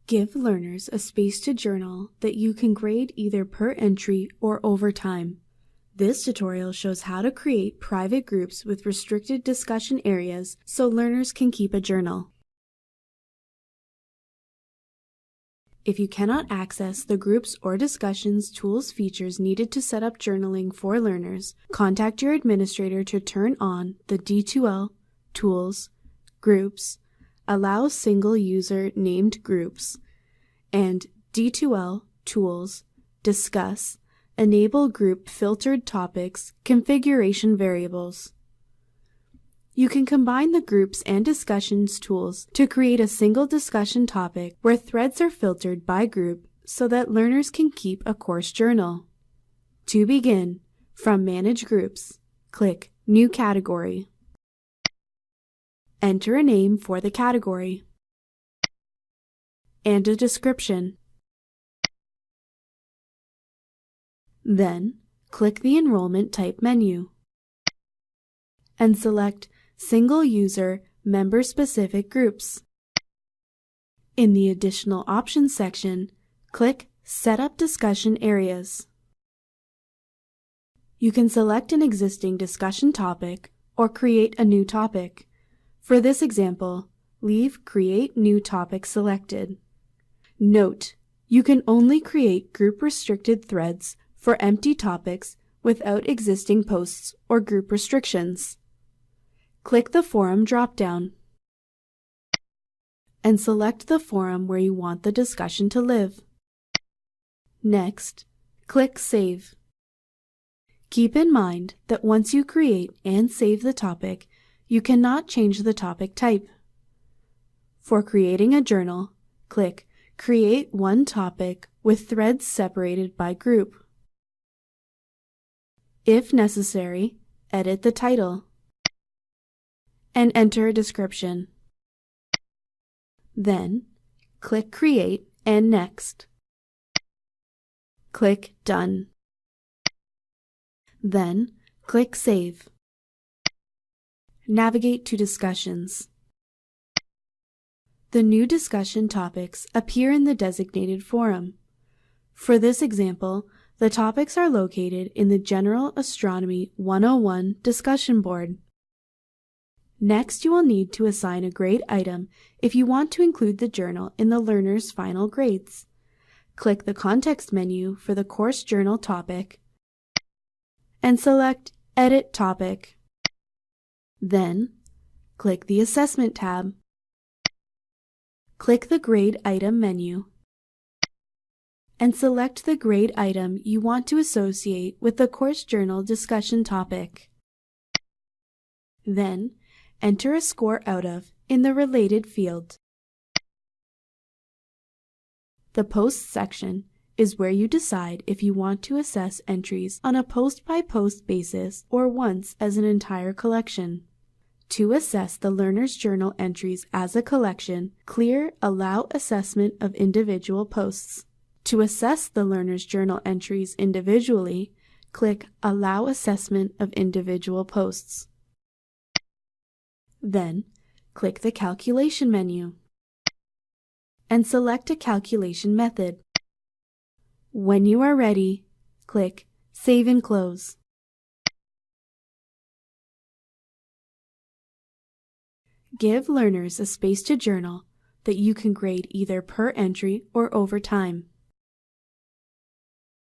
Give learners a space to journal that you can grade either per entry or over time. This tutorial shows how to create private groups with restricted discussion areas so learners can keep a journal. If you cannot access the groups or discussions tools features needed to set up journaling for learners, contact your administrator to turn on the D2L, Tools, Groups, Allow Single User Named Groups, and D2L, Tools, Discuss, Enable Group Filtered Topics, Configuration Variables. You can combine the groups and discussions tools to create a single discussion topic where threads are filtered by group so that learners can keep a course journal. To begin, from Manage Groups, click New Category. Enter a name for the category and a description. Then, click the Enrollment Type menu and select Single User Member-Specific Groups. In the Additional Options section, click Set up Discussion Areas. You can select an existing discussion topic or create a new topic. For this example, leave Create New Topic selected. Note: you can only create group-restricted threads for empty topics without existing posts or group restrictions. Click the Forum drop-down and select the forum where you want the discussion to live. Next, click Save. Keep in mind that once you create and save the topic, you cannot change the topic type. For creating a journal, click Create One Topic with Threads Separated by Group. If necessary, edit the title and enter a description. Then, click Create and Next. Click Done. Then, click Save. Navigate to Discussions. The new discussion topics appear in the designated forum. For this example, the topics are located in the General Astronomy 101 discussion board. Next, you will need to assign a grade item if you want to include the journal in the learner's final grades. Click the Context menu for the course journal topic and select Edit Topic. Then, click the Assessment tab. Click the Grade Item menu and select the grade item you want to associate with the course journal discussion topic. Then, enter a score out of in the related field. The Posts section is where you decide if you want to assess entries on a post-by-post basis or once as an entire collection. To assess the learner's journal entries as a collection, clear Allow Assessment of Individual Posts. To assess the learner's journal entries individually, click Allow Assessment of Individual Posts. Then, click the Calculation menu and select a calculation method. When you are ready, click Save and Close. Give learners a space to journal that you can grade either per entry or over time.